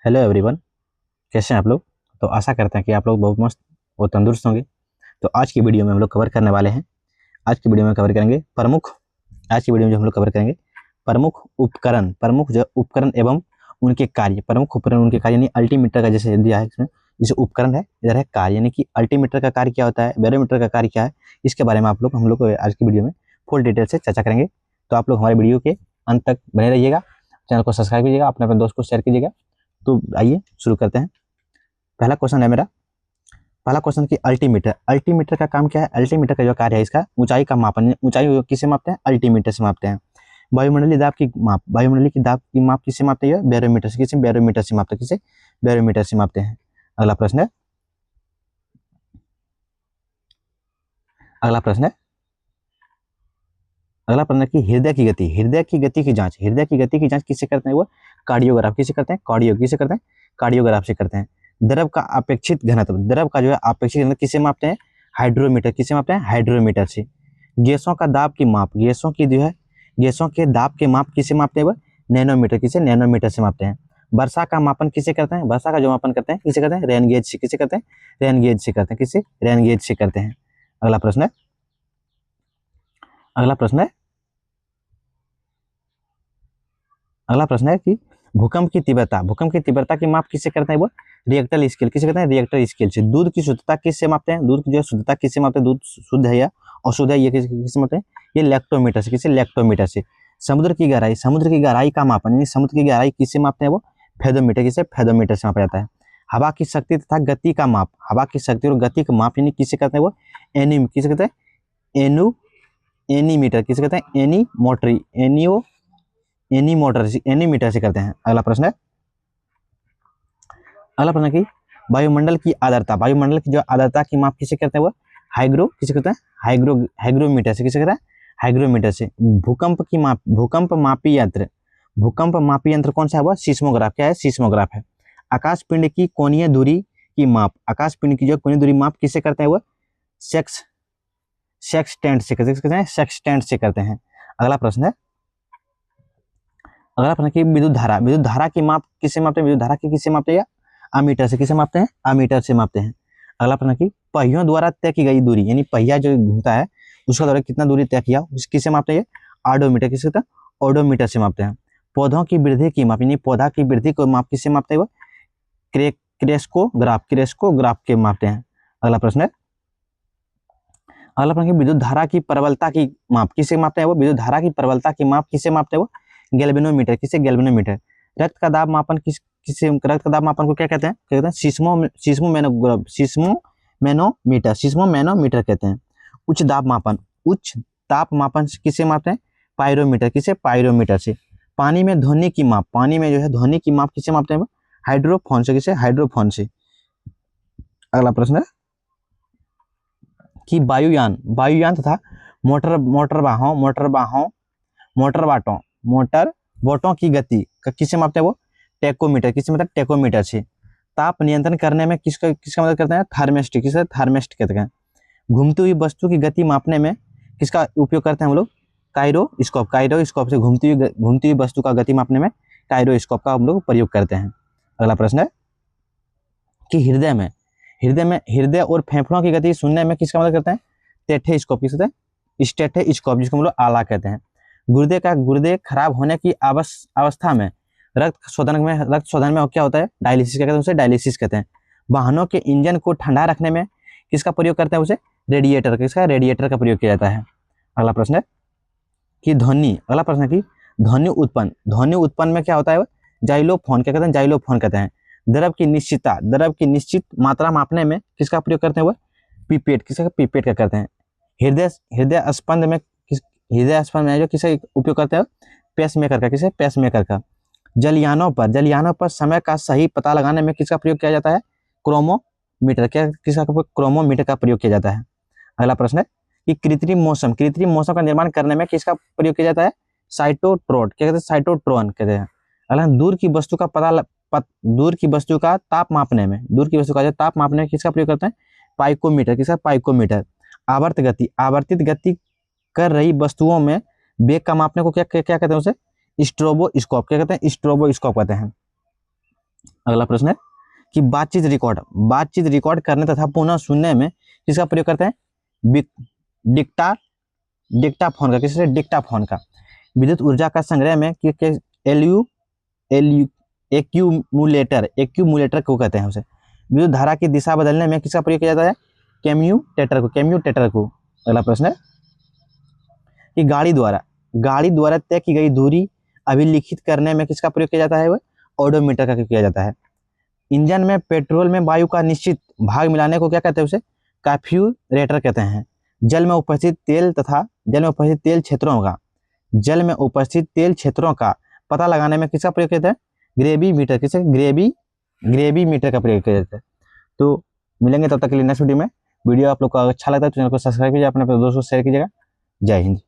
Hello everyone, कैसे हैं आप लोग। तो आशा करते हैं कि आप लोग बहुत मस्त और तंदुरुस्त होंगे। तो आज की वीडियो में हम लोग कवर करने वाले हैं। आज की वीडियो में कवर करेंगे प्रमुख आज की वीडियो में जो हम लोग कवर करेंगे प्रमुख जो उपकरण एवं उनके कार्य। प्रमुख उपकरण उनके कार्य यानी अल्टीमीटर का जैसे दिया है इसमें, जैसे उपकरण है इधर है कार्य, यानी कि अल्टीमीटर का कार्य क्या होता है, बैरोमीटर का कार्य क्या है, इसके बारे में हम लोग आज की वीडियो में फुल डिटेल से चर्चा करेंगे। तो आप लोग हमारे वीडियो के अंत तक बने रहिएगा, चैनल को सब्सक्राइब कीजिएगा, अपने दोस्त को शेयर कीजिएगा। तो आइए शुरू करते हैं। पहला क्वेश्चन है मेरा, पहला क्वेश्चन की अल्टीमीटर का काम क्या है। अल्टीमीटर का जो कार्य है इसका ऊंचाई का मापन, ऊंचाई किससे मापते हैं, अल्टीमीटर से मापते हैं। वायुमंडलीय दाब की माप किससे मापते हैं, बैरोमीटर से। किसे बैरोमीटर से मापते हैं, किसे बैरोमीटर से मापते हैं। अगला प्रश्न है, अगला प्रश्न है अगला प्रश्न है कि हृदय की गति की जांच किससे करते हैं, वो कार्डियोग्राफ किसे करते हैं, कार्डियोग्राफ से करते हैं। द्रव का अपेक्षित घनत्व, द्रव का जो है अपेक्षित घनत्व किसे मापते हैं, किसे मापते हैं, हाइड्रोमीटर से। गैसों का दाब की माप, गैसों के दाब के माप किसे मापते हैं, वो नैनोमीटर, किसे नैनोमीटर से मापते हैं। वर्षा का मापन किसे करते हैं, वर्षा का जो मापन करते हैं किसे करते हैं, रेन गेज से। किसे करते हैं, रेन गेज से करते हैं। किसे रेन गेज से करते हैं। अगला प्रश्न है, अगला प्रश्न है अगला प्रश्न है कि भूकंप की तीव्रता की माप किससे करते हैं, वो रिएक्टर स्केल। किसे कहते हैं, रिएक्टर स्केल से। दूध की शुद्धता किससे मापते हैं, दूध की जो शुद्धता किससे मापते हैं, दूध शुद्ध है या अशुद्ध है, ये किससे मापते हैं, ये लैक्टोमीटर से। किसे लैक्टोमीटर से। समुद्र की गहराई का मापन, यानी समुद्र की गहराई किससे मापते हैं, वो फेदोमीटर, किसे फेदोमीटर से मापा जाता है। हवा की शक्ति तथा गति का माप, हवा की शक्ति और गति का माप यानी किसे कहते हैं, वो किसे कहते हैं, एनीमीटर। किसे कहते हैं, एनीमीटर से करते हैं। अगला प्रश्न है, अगला प्रश्न की वायुमंडल की जो आर्द्रता की माप किसे करते हैं, वो किसे करते हैं, हाइग्रोमीटर से। किसे करते हैं, हाइग्रोमीटर से। भूकंप मापी यंत्र कौन सा है, वो सीस्मोग्राफ। क्या है, सीस्मोग्राफ है। आकाश पिंड की कोणीय दूरी की माप, आकाश पिंड की जो कोणीय दूरी माप किसे करते हैं, वो सेक्सटेंट से करते हैं। अगला प्रश्न है, कि विद्युत धारा की माप किससे मापते हैं, विद्युत धारा की किससे मापते हैं, अमीटर से। किसे मापते हैं, अमीटर से मापते हैं। अगला प्रश्न की पहियों द्वारा तय की गई दूरी, यानी पहिया जो घूमता है उसका द्वारा कितना दूरी तय किया, किससे मापते हैं, ऑडोमीटर। किससे होता है, ऑडोमीटर से मापते हैं। पौधों की वृद्धि की माप, यानी पौधा की वृद्धि को माप किससे मापते हैं, वो क्रेस्कोग्राफ के मापते हैं। अगला प्रश्न है, की विद्युत धारा की प्रबलता की माप किसे मापते हैं, वो विद्युत धारा की प्रबलता की माप किसे मापते हैं, वो गैल्वेनोमीटर। किसे गैल्वेनोमीटर। रक्त का दाब मापन रक्त का दाब मापन को क्या कहते हैं, सिस्मोमैनोमीटर कहते हैं। उच्च ताप मापन किसे मापते हैं, पायरोमीटर। किसे पायरोमीटर से। पानी में ध्वनि की माप, किसे मापते हैं, हाइड्रोफोन से। किसे हाइड्रोफोन से। अगला प्रश्न है कि वायुयान तथा मोटर बोटों की गति किससे मापते हैं, वो टेकोमीटर। किससे मतलब, टेकोमीटर से। ताप नियंत्रण करने में किसका मदद करते हैं, थर्मिस्टर। किसे थर्मिस्टर कहते हैं। घूमती हुई वस्तु की गति मापने में किसका उपयोग करते हैं हम लोग, काइरोस्कोप से घूमती हुई वस्तु का गति मापने में काइरोस्कोप का हम लोग प्रयोग करते हैं। अगला प्रश्न है कि हृदय और फेफड़ों की गति सुनने में किसका मदद करते हैं, स्टेथोस्कोप। स्टेथोस्कोप जिसको हम लोग आला कहते हैं। गुर्दे खराब होने की अवस्था में रक्त शोधन में क्या होता है, डायलिसिस। क्या कहते हैं, उसे डायलिसिस कहते हैं। वाहनों के इंजन को ठंडा रखने में किसका प्रयोग करते हैं, उसे रेडिएटर का प्रयोग किया जाता है। अगला प्रश्न है कि ध्वनि उत्पन्न में क्या होता है, जाइलोफोन। क्या कहते हैं, जाइलोफोन कहते हैं। द्रव की निश्चित मात्रा मापने में किसका प्रयोग करते हैं, वो पिपेट। पिपेट का करते हैं। हृदय स्पंद में जो किसका उपयोग करते हैं, पेसमेकर का। किसे पेसमेकर का। जलयानों पर समय का सही पता लगाने में किसका प्रयोग किया जाता है, क्रोमोमीटर। क्रोमोमीटर का प्रयोग किया जाता है। अगला प्रश्न है कि कृत्रिम मौसम का निर्माण करने में किसका प्रयोग किया जाता है, साइटोट्रोन। क्या कहते हैं, साइटोट्रोन कहते हैं। अगला दूर की वस्तु का ताप मापने में किसका प्रयोग करते हैं, पाइकोमीटर। पाइकोमीटर। आवर्तित गति कर रही वस्तुओं में वेग का मापने को क्या कहते हैं, उसे स्ट्रोबोस्कोप। क्या कहते हैं, स्ट्रोबोस्कोप कहते हैं। अगला प्रश्न है कि बातचीत रिकॉर्ड करने तथा पुनः सुनने में किसका प्रयोग करते हैं? डिक्टाफोन का। किससे? डिक्टाफोन का। विद्युत ऊर्जा का संग्रह में एक्यूमुलेटर को कहते हैं उसे। विद्युत धारा की दिशा बदलने में किसका प्रयोग किया जाता है? कैम्यूटेटर को। अगला प्रश्न है कि गाड़ी द्वारा तय की गई दूरी अभिलिखित करने में किसका प्रयोग किया जाता है? वह ओडोमीटर का किया जाता है। इंजन में पेट्रोल में वायु का निश्चित भाग मिलाने को क्या कहते हैं? उसे कार्ब्यूरेटर कहते हैं। जल में उपस्थित तेल क्षेत्रों का पता लगाने में किसका प्रयोग किया जाता है? ग्रेविमीटर। किसे? ग्रेविमीटर का प्रयोग किया जाता है। तो मिलेंगे तब तक के लिए नेक्स्ट वीडियो में। वीडियो आप लोग को अच्छा लगता है तो चैनल को सब्सक्राइब कीजिए, अपने दोस्तों को शेयर कीजिएगा। जय हिंद।